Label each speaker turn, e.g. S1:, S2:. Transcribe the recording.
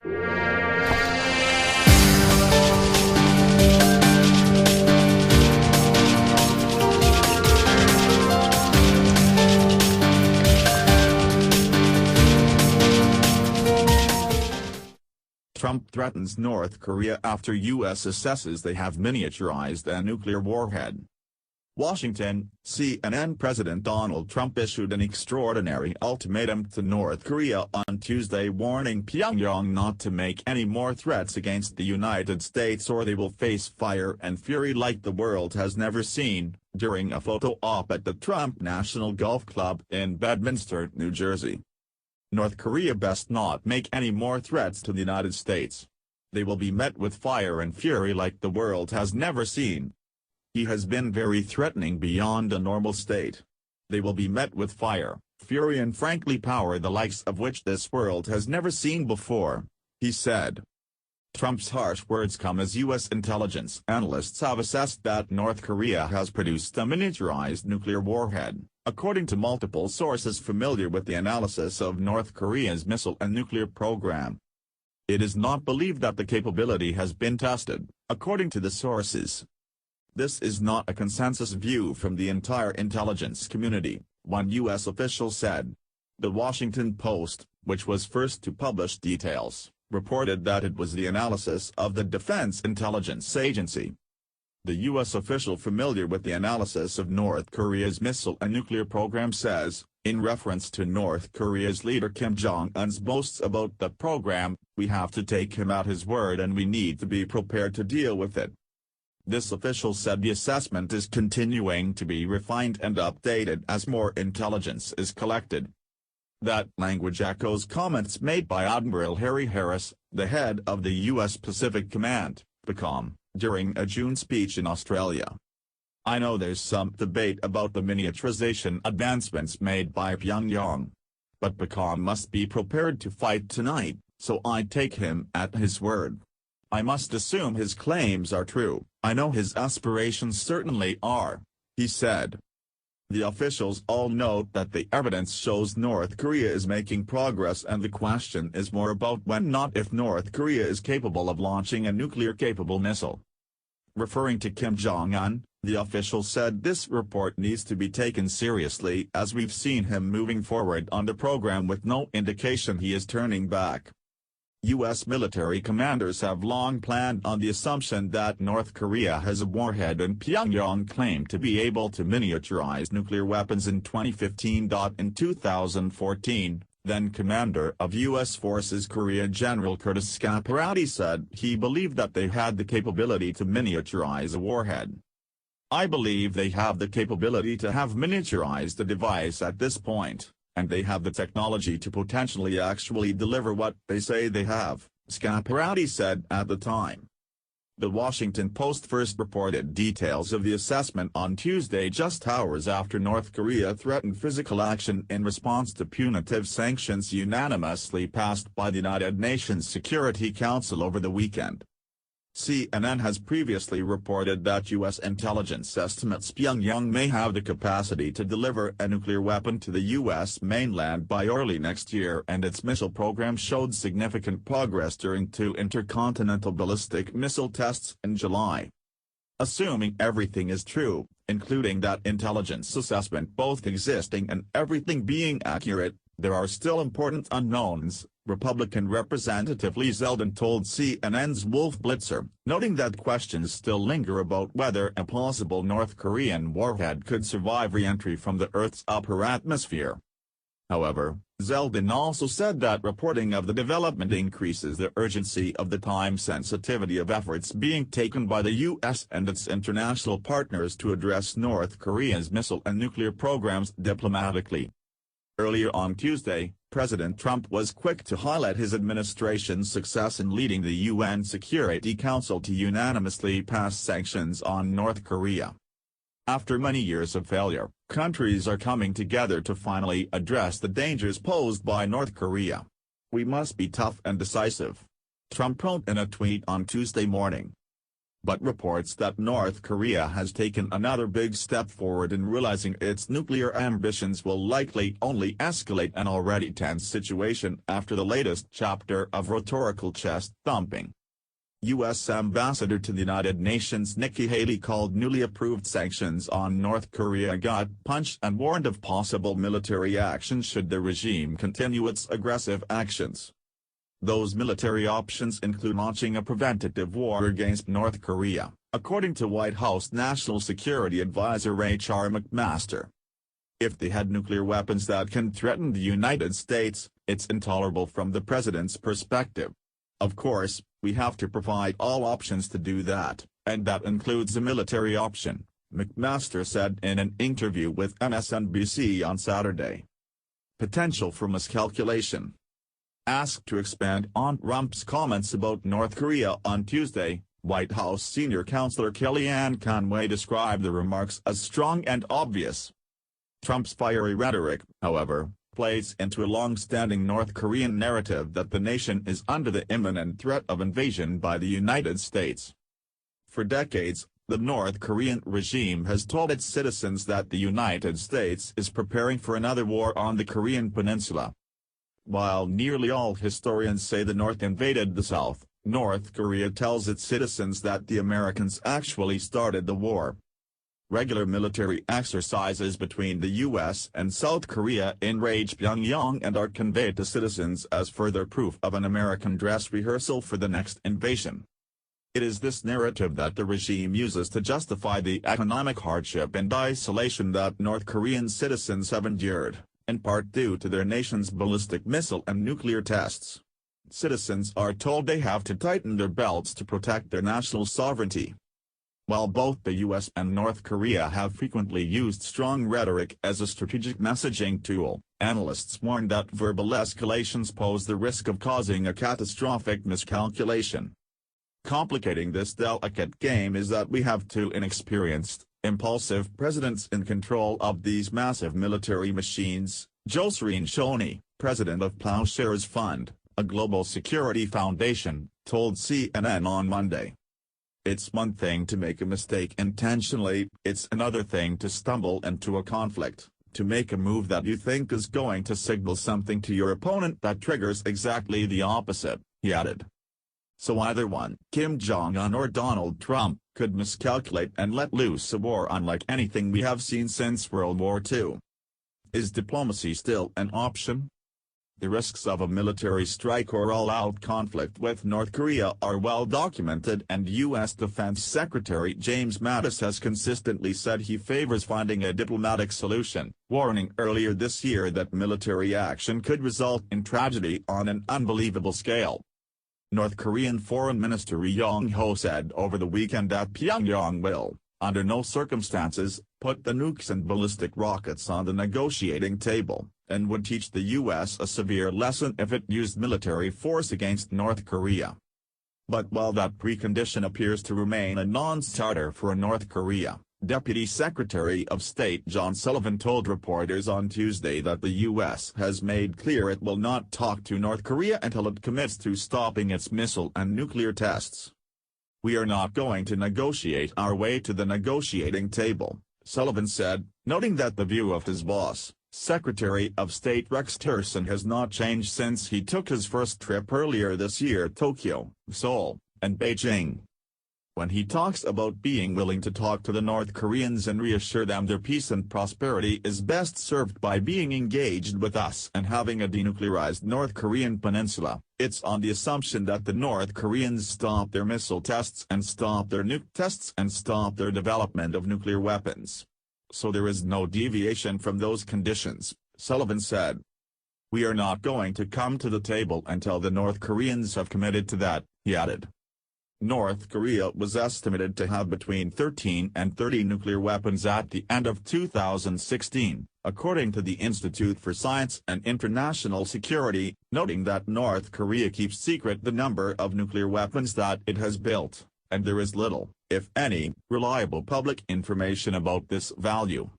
S1: Trump threatens North Korea after U.S. assesses they have miniaturized a nuclear warhead. Washington, CNN President Donald Trump issued an extraordinary ultimatum to North Korea on Tuesday, warning Pyongyang not to make any more threats against the United States or they will face fire and fury like the world has never seen, during a photo op at the Trump National Golf Club in Bedminster, New Jersey. North Korea best not make any more threats to the United States. They will be met with fire and fury like the world has never seen. He has been very threatening beyond a normal state. They will be met with fire, fury and frankly power the likes of which this world has never seen before, he said. Trump's harsh words come as U.S. intelligence analysts have assessed that North Korea has produced a miniaturized nuclear warhead, according to multiple sources familiar with the analysis of North Korea's missile and nuclear program. It is not believed that the capability has been tested, according to the sources. This is not a consensus view from the entire intelligence community, one U.S. official said. The Washington Post, which was first to publish details, reported that it was the analysis of the Defense Intelligence Agency. The U.S. official familiar with the analysis of North Korea's missile and nuclear program says, in reference to North Korea's leader Kim Jong-un's boasts about the program, "We have to take him at his word and we need to be prepared to deal with it." This official said the assessment is continuing to be refined and updated as more intelligence is collected. That language echoes comments made by Admiral Harry Harris, the head of the U.S. Pacific Command, PACOM, during a June speech in Australia. "I know there's some debate about the miniaturization advancements made by Pyongyang. But PACOM must be prepared to fight tonight, so I take him at his word. I must assume his claims are true. I know his aspirations certainly are," he said. The officials all note that the evidence shows North Korea is making progress and the question is more about when not if North Korea is capable of launching a nuclear-capable missile. Referring to Kim Jong-un, the official said this report needs to be taken seriously as we've seen him moving forward on the program with no indication he is turning back. U.S. military commanders have long planned on the assumption that North Korea has a warhead and Pyongyang claimed to be able to miniaturize nuclear weapons in 2015. In 2014, then Commander of U.S. Forces Korea General Curtis Scaparrotti said he believed that they had the capability to miniaturize a warhead. "I believe they have the capability to have miniaturized the device at this point. And they have the technology to potentially actually deliver what they say they have," Scaparrotti said at the time. The Washington Post first reported details of the assessment on Tuesday just hours after North Korea threatened physical action in response to punitive sanctions unanimously passed by the United Nations Security Council over the weekend. CNN has previously reported that U.S. intelligence estimates Pyongyang may have the capacity to deliver a nuclear weapon to the U.S. mainland by early next year, and its missile program showed significant progress during 2 intercontinental ballistic missile tests in July. Assuming everything is true, including that intelligence assessment both existing and everything being accurate, there are still important unknowns, Republican Representative Lee Zeldin told CNN's Wolf Blitzer, noting that questions still linger about whether a possible North Korean warhead could survive re-entry from the Earth's upper atmosphere. However, Zeldin also said that reporting of the development increases the urgency of the time sensitivity of efforts being taken by the U.S. and its international partners to address North Korea's missile and nuclear programs diplomatically. Earlier on Tuesday, President Trump was quick to highlight his administration's success in leading the UN Security Council to unanimously pass sanctions on North Korea. After many years of failure, countries are coming together to finally address the dangers posed by North Korea. "We must be tough and decisive," Trump wrote in a tweet on Tuesday morning. but reports that North Korea has taken another big step forward in realizing its nuclear ambitions will likely only escalate an already tense situation after the latest chapter of rhetorical chest-thumping. U.S. Ambassador to the United Nations Nikki Haley called newly approved sanctions on North Korea a gut punch and warned of possible military action should the regime continue its aggressive actions. Those military options include launching a preventative war against North Korea, according to White House National Security Advisor H.R. McMaster. If they had nuclear weapons that can threaten the United States, it's intolerable from the president's perspective. Of course, we have to provide all options to do that, and that includes a military option, McMaster said in an interview with MSNBC on Saturday. Potential for miscalculation. Asked to expand on Trump's comments about North Korea on Tuesday, White House senior counselor Kellyanne Conway described the remarks as strong and obvious. Trump's fiery rhetoric, however, plays into a long-standing North Korean narrative that the nation is under the imminent threat of invasion by the United States. For decades, the North Korean regime has told its citizens that the United States is preparing for another war on the Korean peninsula. While nearly all historians say the North invaded the South, North Korea tells its citizens that the Americans actually started the war. Regular military exercises between the U.S. and South Korea enrage Pyongyang and are conveyed to citizens as further proof of an American dress rehearsal for the next invasion. It is this narrative that the regime uses to justify the economic hardship and isolation that North Korean citizens have endured, in part due to their nation's ballistic missile and nuclear tests. Citizens are told they have to tighten their belts to protect their national sovereignty. While both the U.S. and North Korea have frequently used strong rhetoric as a strategic messaging tool, analysts warn that verbal escalations pose the risk of causing a catastrophic miscalculation. Complicating this delicate game is that we have two inexperienced, impulsive presidents in control of these massive military machines, Jocelyn Shoney, president of Plowshares Fund, a global security foundation, told CNN on Monday. It's one thing to make a mistake intentionally, it's another thing to stumble into a conflict, to make a move that you think is going to signal something to your opponent that triggers exactly the opposite, he added. So either one, Kim Jong-un or Donald Trump, could miscalculate and let loose a war unlike anything we have seen since World War II. Is diplomacy still an option? The risks of a military strike or all-out conflict with North Korea are well documented, and U.S. Defense Secretary James Mattis has consistently said he favors finding a diplomatic solution, warning earlier this year that military action could result in tragedy on an unbelievable scale. North Korean Foreign Minister Ri Yong-ho said over the weekend that Pyongyang will, under no circumstances, put the nukes and ballistic rockets on the negotiating table, and would teach the U.S. a severe lesson if it used military force against North Korea. But while that precondition appears to remain a non-starter for North Korea, Deputy Secretary of State John Sullivan told reporters on Tuesday that the U.S. has made clear it will not talk to North Korea until it commits to stopping its missile and nuclear tests. We are not going to negotiate our way to the negotiating table, Sullivan said, noting that the view of his boss, Secretary of State Rex Tillerson, has not changed since he took his first trip earlier this year to Tokyo, Seoul, and Beijing. When he talks about being willing to talk to the North Koreans and reassure them their peace and prosperity is best served by being engaged with us and having a denuclearized North Korean peninsula, it's on the assumption that the North Koreans stop their missile tests and stop their nuke tests and stop their development of nuclear weapons. So there is no deviation from those conditions, Sullivan said. We are not going to come to the table until the North Koreans have committed to that, he added. North Korea was estimated to have between 13 and 30 nuclear weapons at the end of 2016, according to the Institute for Science and International Security, noting that North Korea keeps secret the number of nuclear weapons that it has built, and there is little, if any, reliable public information about this value.